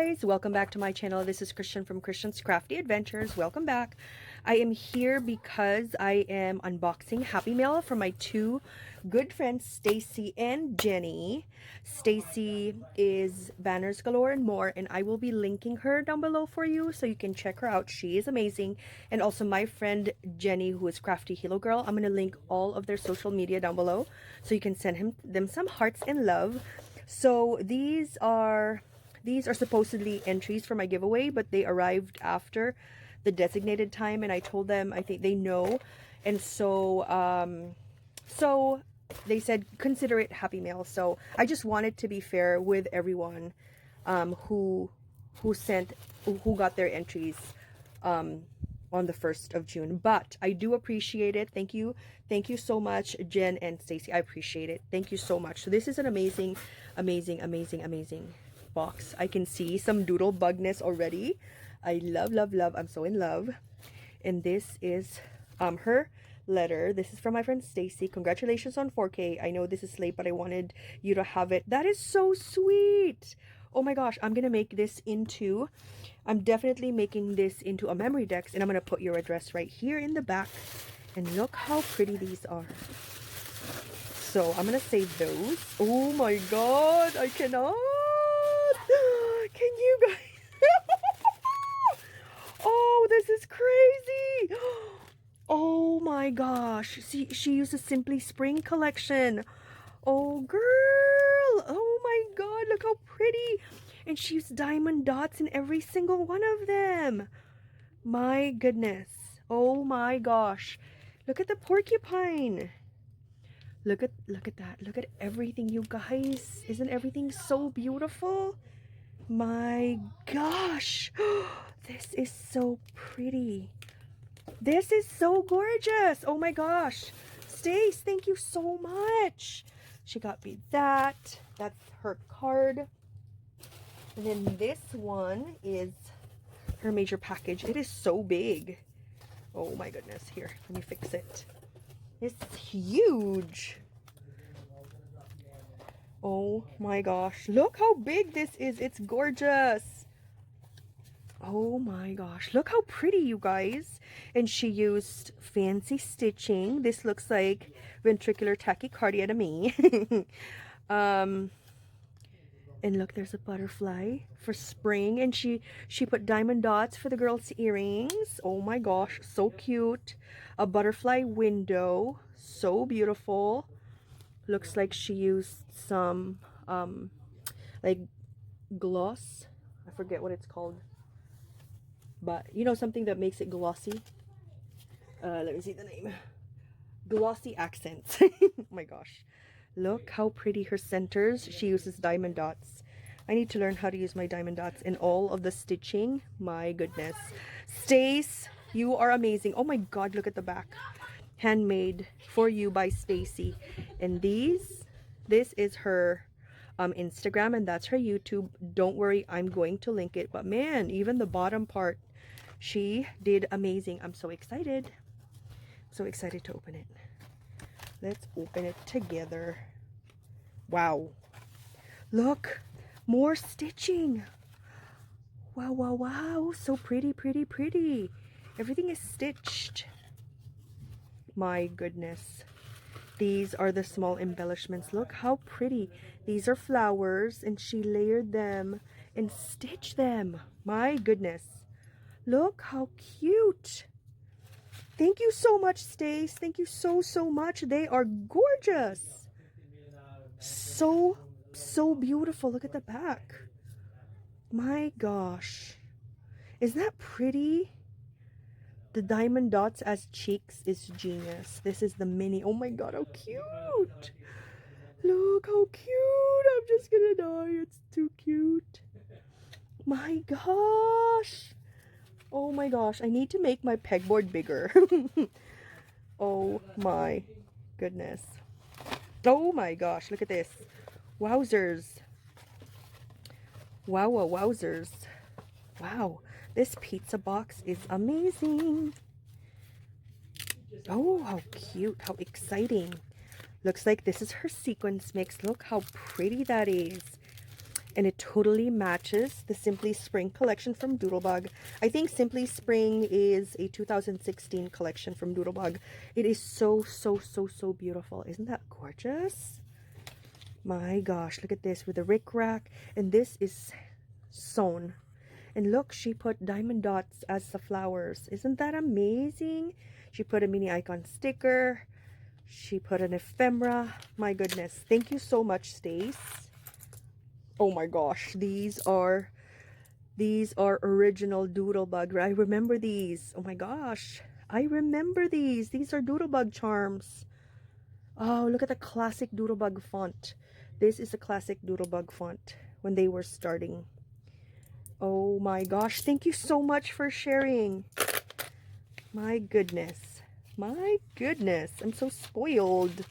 guys, welcome back to my channel. This is Christian from Christian's Crafty Adventures. Welcome back. I am here because I am unboxing Happymail from my two good friends, Stacey and Jenny. Stacey is Banners Galore and More, and I will be linking her down below for you so you can check her out. She is amazing. And also my friend Jenny, who is Crafty Hilo Girl. I'm going to link all of their social media down below so you can send them some hearts and love. So these are supposedly entries for my giveaway, but they arrived after the designated time, and I told them I think they know, and so they said consider it Happymail. So I just wanted to be fair with everyone who got their entries on the 1st of June. But I do appreciate it. Thank you so much, Jen and Stacey. I appreciate it. Thank you so much. So this is an amazing box. I can see some doodle bugness already. I love. I'm so in love. And this is her letter. This is from my friend Stacey. Congratulations on 4K. I know this is late, but I wanted you to have it. That is so sweet. Oh my gosh, I'm definitely making this into a memory deck, and I'm gonna put your address right here in the back. And look how pretty these are. So I'm gonna save those. Oh my god, I cannot. Can you guys? Oh, this is crazy. Oh my gosh. See, she uses Simply Spring collection. Oh girl. Oh my god, look how pretty. And she used diamond dots in every single one of them. My goodness. Oh my gosh. Look at the porcupine. Look at that. Look at everything, you guys. Isn't everything so beautiful? My gosh. This is so pretty. This is so gorgeous. Oh my gosh. Stace, thank you so much. She got me that. That's her card. And then this one is her major package. It is so big. Oh my goodness. Here, let me fix it. It's huge. Oh my gosh. Look how big this is. It's gorgeous. Oh my gosh. Look how pretty, you guys. And she used fancy stitching. This looks like ventricular tachycardia to me. And look, there's a butterfly for spring. And she put diamond dots for the girls' earrings. Oh my gosh, so cute. A butterfly window, so beautiful. Looks like she used some like gloss. I forget what it's called, but you know, something that makes it glossy. Let me see the name. Glossy accents. Oh my gosh. Look how pretty her centers. She uses diamond dots. I need to learn how to use my diamond dots in all of the stitching. My goodness. Stace, you are amazing. Oh my god, look at the back. Handmade for you by Stacey. And this is her Instagram, and that's her YouTube. Don't worry, I'm going to link it. But man, even the bottom part, she did amazing. I'm so excited. So excited to open it. Let's open it together. Wow. Look, more stitching. Wow. So pretty. Everything is stitched. My goodness. These are the small embellishments. Look how pretty. These are flowers, and she layered them and stitched them. My goodness. Look how cute. Thank you so much, Stace. Thank you so much. They are gorgeous. So beautiful. Look at the back. My gosh. Isn't that pretty? The diamond dots as cheeks is genius. This is the mini. Oh my god, how cute. Look how cute. I'm just gonna die. It's too cute. My gosh. Oh my gosh, I need to make my pegboard bigger. Oh my goodness. Oh my gosh, look at this. Wowzers. Wowzers. Wow, this pizza box is amazing. Oh, how cute, how exciting. Looks like this is her sequence mix. Look how pretty that is. and it totally matches the Simply Spring collection from Doodlebug. I think Simply Spring is a 2016 collection from Doodlebug. It is so, so, so, so beautiful. Isn't that gorgeous? My gosh, look at this with the rickrack, and this is sewn. And look, she put diamond dots as the flowers. Isn't that amazing? She put a mini icon sticker. She put an ephemera. My goodness. Thank you so much, Stace. Oh my gosh. These are original Doodlebug. I remember these. Oh my gosh. I remember these. These are Doodlebug charms. Oh, look at the classic Doodlebug font. This is a classic Doodlebug font when they were starting. Oh my gosh, thank you so much for sharing. My goodness. My goodness. I'm so spoiled.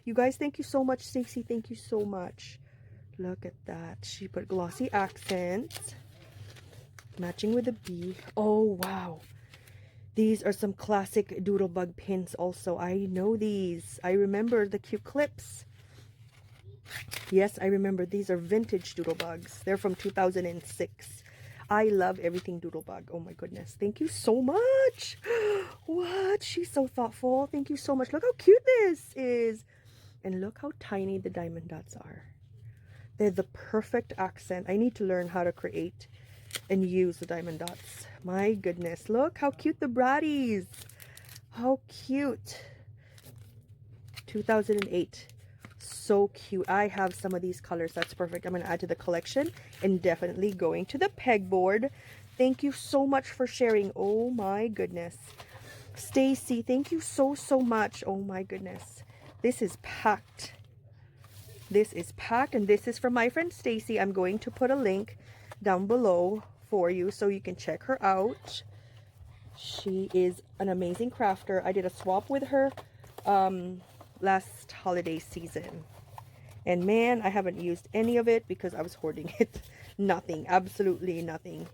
You guys, thank you so much. Stacey, thank you so much. Look at that. She put glossy accents. Matching with a bee. Oh, wow. These are some classic Doodlebug pins also. I know these. I remember the cute clips. Yes, I remember. These are vintage Doodlebugs. They're from 2006. I love everything Doodlebug. Oh my goodness. Thank you so much. What? She's so thoughtful. Thank you so much. Look how cute this is. And look how tiny the diamond dots are. They're the perfect accent. I need to learn how to create and use the diamond dots. My goodness. Look how cute the Bratties. How cute. 2008. So cute. I have some of these colors. That's perfect. I'm going to add to the collection and definitely going to the pegboard. Thank you so much for sharing. Oh my goodness. Stacey, thank you so, so much. Oh my goodness. This is packed. This is packed, and this is from my friend Stacey. I'm going to put a link down below for you so you can check her out. She is an amazing crafter. I did a swap with her last holiday season. And man, I haven't used any of it because I was hoarding it. Nothing. Absolutely nothing.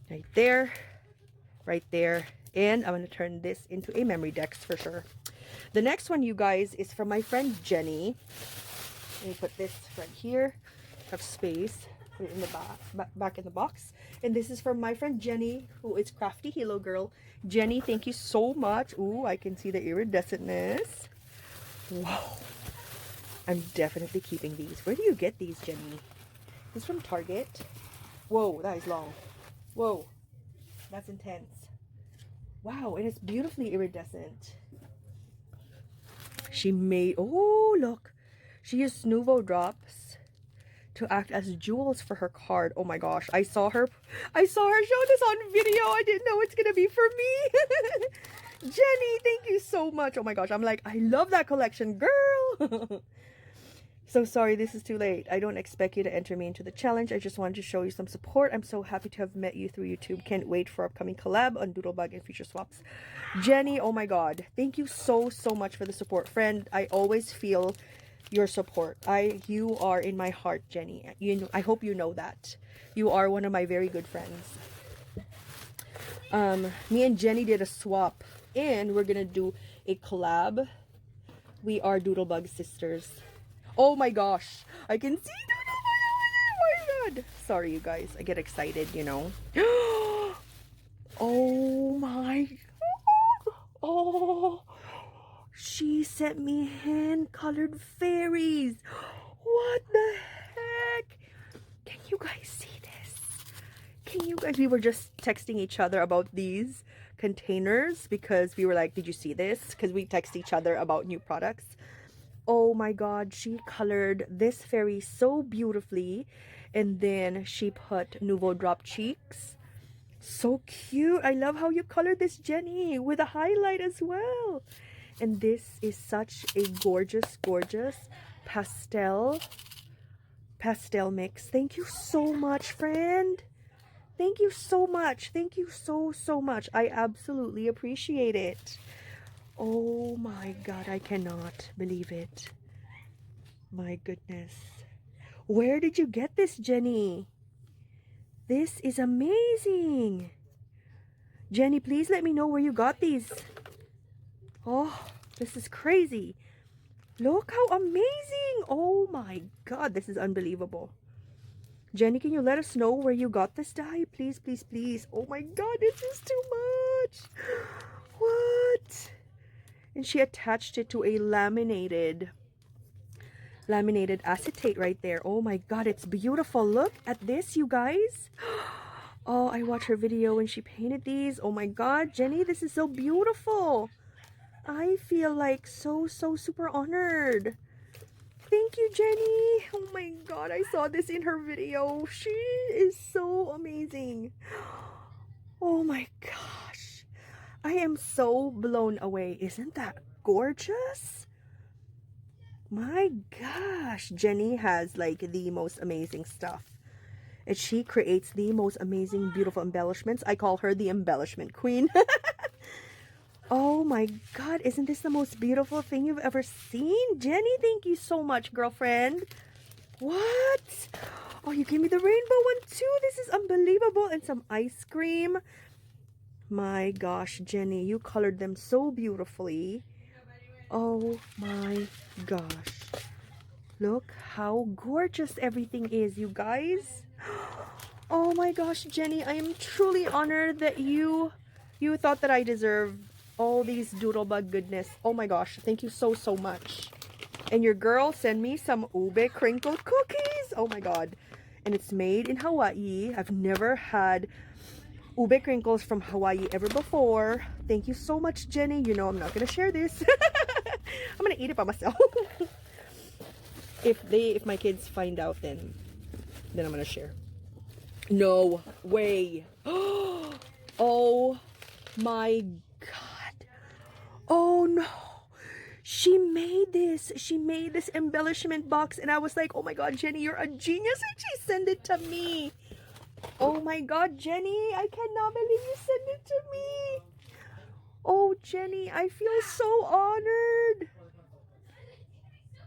Right there. Right there. And I'm going to turn this into a memory dex for sure. The next one, you guys, is from my friend Jenny. Let me put this right here. Have space. Put it in the back in the box. And this is from my friend Jenny, who is Crafty Hello Girl. Jenny, thank you so much. Ooh, I can see the iridescentness. Wow. I'm definitely keeping these. Where do you get these, Jenny? This is from Target. Whoa, that is long. Whoa, that's intense. Wow, and it's beautifully iridescent. She made, oh, look. She used Nuvo drops to act as jewels for her card. Oh my gosh, I saw her show this on video. I didn't know it's gonna be for me. Jenny, thank you so much. Oh my gosh, I'm like, I love that collection, girl. So sorry this is too late. I don't expect you to enter me into the challenge. I just wanted to show you some support. I'm so happy to have met you through YouTube. Can't wait for upcoming collab on Doodlebug and future swaps. Jenny, oh my god, thank you so, so much for the support. Friend, I always feel your support. You are in my heart, Jenny. I hope you know that. You are one of my very good friends. Me and Jenny did a swap, and we're gonna do a collab. We are Doodlebug sisters. Oh my gosh, I can see Doodlebug. Oh my god. Sorry, you guys. I get excited, you know. Oh my god. Oh, she sent me hand-colored fairies. What the heck? Can you guys see this? Can you guys? We were just texting each other about these containers because we were like, did you see this? Because we text each other about new products. Oh my god, she colored this fairy so beautifully, and then she put Nuvo drop cheeks. So cute. I love how you colored this, Jenny, with a highlight as well. And this is such a gorgeous, gorgeous pastel mix. Thank you so much, friend. Thank you so much. Thank you so, so much. I absolutely appreciate it. Oh my god, I cannot believe it. My goodness. Where did you get this, Jenny? This is amazing. Jenny, please let me know where you got these. Oh, this is crazy. Look how amazing. Oh my god, this is unbelievable. Jenny, can you let us know where you got this dye? Please, please, please. Oh my god, this is too much. What? And she attached it to a laminated acetate right there. Oh my god, it's beautiful. Look at this, you guys. Oh, I watched her video when she painted these. Oh my god, Jenny, this is so beautiful. I feel like so super honored. Thank you, Jenny. Oh my god, I saw this in her video. She is so amazing. Oh my gosh. I am so blown away. Isn't that gorgeous? My gosh. Jenny has like the most amazing stuff. And she creates the most amazing, beautiful embellishments. I call her the embellishment queen. Oh my god, isn't this the most beautiful thing you've ever seen? Jenny, thank you so much, girlfriend. What? Oh, you gave me the rainbow one too. This is unbelievable. And some ice cream. My gosh, Jenny, you colored them so beautifully. Oh my gosh. Look how gorgeous everything is, you guys. Oh my gosh, Jenny, I am truly honored that you thought that I deserve all these doodlebug goodness. Oh my gosh, thank you so much. And your girl sent me some ube crinkle cookies. Oh my god. And it's made in Hawaii. I've never had ube crinkles from Hawaii ever before. Thank you so much, Jenny. You know I'm not gonna share this. I'm gonna eat it by myself. If my kids find out, then I'm gonna share. No way. Oh my god. Oh no. She made this. She made this embellishment box and I was like, oh my god, Jenny, you're a genius, and she sent it to me. Oh my god, Jenny, I cannot believe you sent it to me. Oh, Jenny, I feel so honored.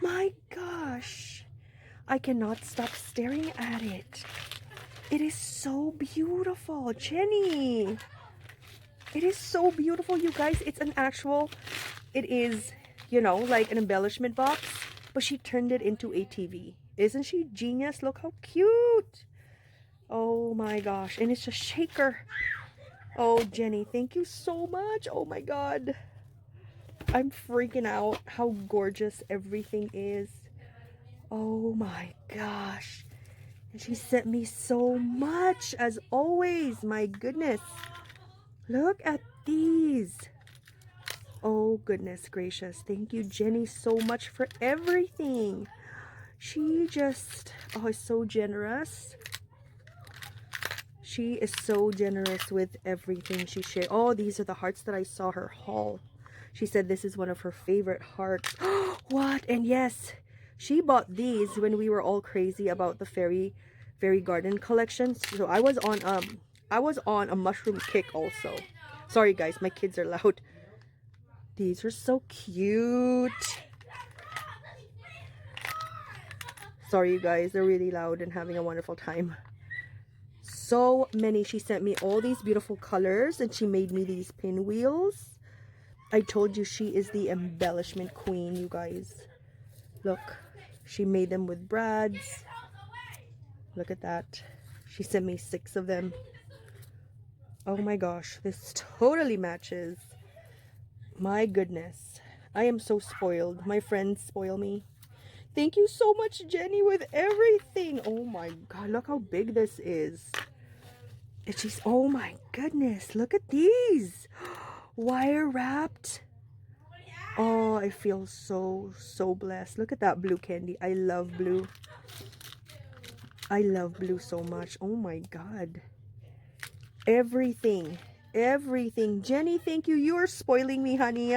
My gosh. I cannot stop staring at it. It is so beautiful, Jenny. It is so beautiful, you guys. It's an actual, it is, you know, like an embellishment box, but she turned it into a TV. Isn't she genius? Look how cute. Oh my gosh. And it's a shaker. Oh, Jenny, thank you so much. Oh my god. I'm freaking out how gorgeous everything is. Oh my gosh. And she sent me so much, as always. My goodness. Look at these. Oh, goodness gracious. Thank you, Jenny, so much for everything. She just, oh, is so generous. She is so generous with everything she shared. Oh, these are the hearts that I saw her haul. She said this is one of her favorite hearts. What? And yes, she bought these when we were all crazy about the fairy garden collection. So I was on a mushroom kick also. Sorry guys, my kids are loud. These are so cute. Sorry you guys, they're really loud and having a wonderful time. So many. She sent me all these beautiful colors and she made me these pinwheels. I told you she is the embellishment queen, you guys. Look, she made them with brads. Look at that. She sent me 6 of them. Oh my gosh, this totally matches. My goodness, I am so spoiled. My friends spoil me. Thank you so much, Jenny, with everything. Oh my god, look how big this is. And she's, oh my goodness, look at these. Wire wrapped. Oh, I feel so blessed. Look at that blue candy. I love blue. I love blue so much. Oh my god. Everything. Jenny, thank you. You are spoiling me, honey.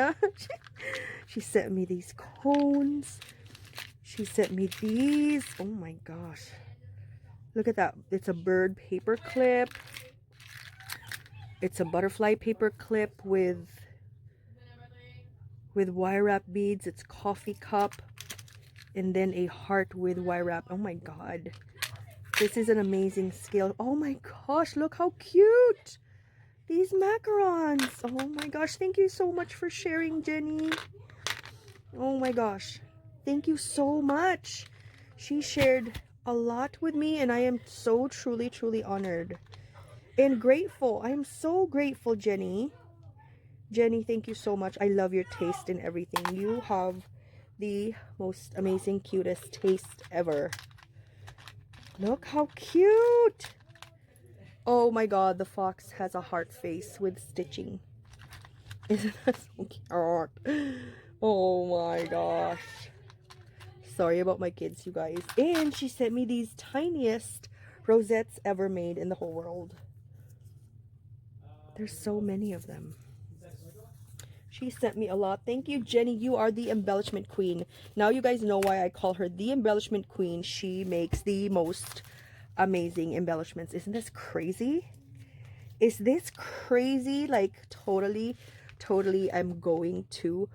She sent me these cones. She sent me these. Oh my gosh. Look at that. It's a bird paper clip. It's a butterfly paper clip with wire wrap beads. It's coffee cup. And then a heart with wire wrap. Oh my god. This is an amazing scale. Oh my gosh, look how cute. These macarons. Oh my gosh, thank you so much for sharing, Jenny. Oh my gosh. Thank you so much. She shared a lot with me, and I am so truly honored and grateful. I am so grateful, Jenny. Jenny, thank you so much. I love your taste in everything. You have the most amazing, cutest taste ever. Look how cute. Oh my god, the fox has a heart face with stitching. Isn't that so cute? Oh my gosh. Sorry about my kids, you guys. And she sent me these tiniest rosettes ever made in the whole world. There's so many of them. She sent me a lot. Thank you, Jenny. You are the embellishment queen. Now you guys know why I call her the embellishment queen. She makes the most amazing embellishments. Isn't this crazy? Is this crazy? Like, totally, I'm going to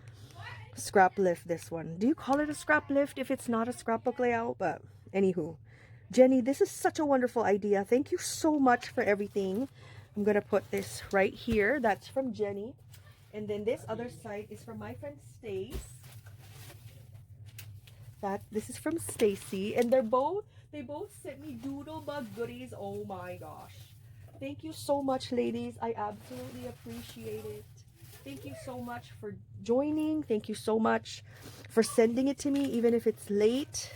scrap lift this one. Do you call it a scrap lift if it's not a scrapbook layout? But anywho, Jenny, this is such a wonderful idea. Thank you so much for everything. I'm gonna put this right here. That's from Jenny. And then this other side is from my friend Stacey. This is from Stacey, and they both sent me doodle bug goodies. Oh my gosh. Thank you so much, ladies. I absolutely appreciate it. Thank you so much for joining. Thank you so much for sending it to me, even if it's late.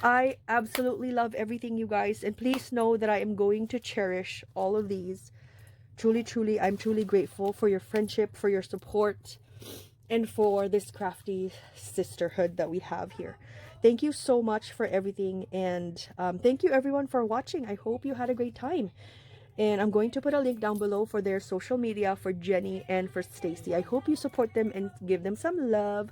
I absolutely love everything, you guys. And please know that I am going to cherish all of these. Truly, I'm truly grateful for your friendship, for your support, and for this crafty sisterhood that we have here. Thank you so much for everything. And thank you, everyone, for watching. I hope you had a great time. And I'm going to put a link down below for their social media for Jenny and for Stacey. I hope you support them and give them some love.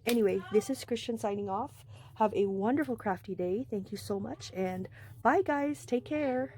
Anyway, this is Christian signing off. Have a wonderful crafty day. Thank you so much. And bye, guys. Take care.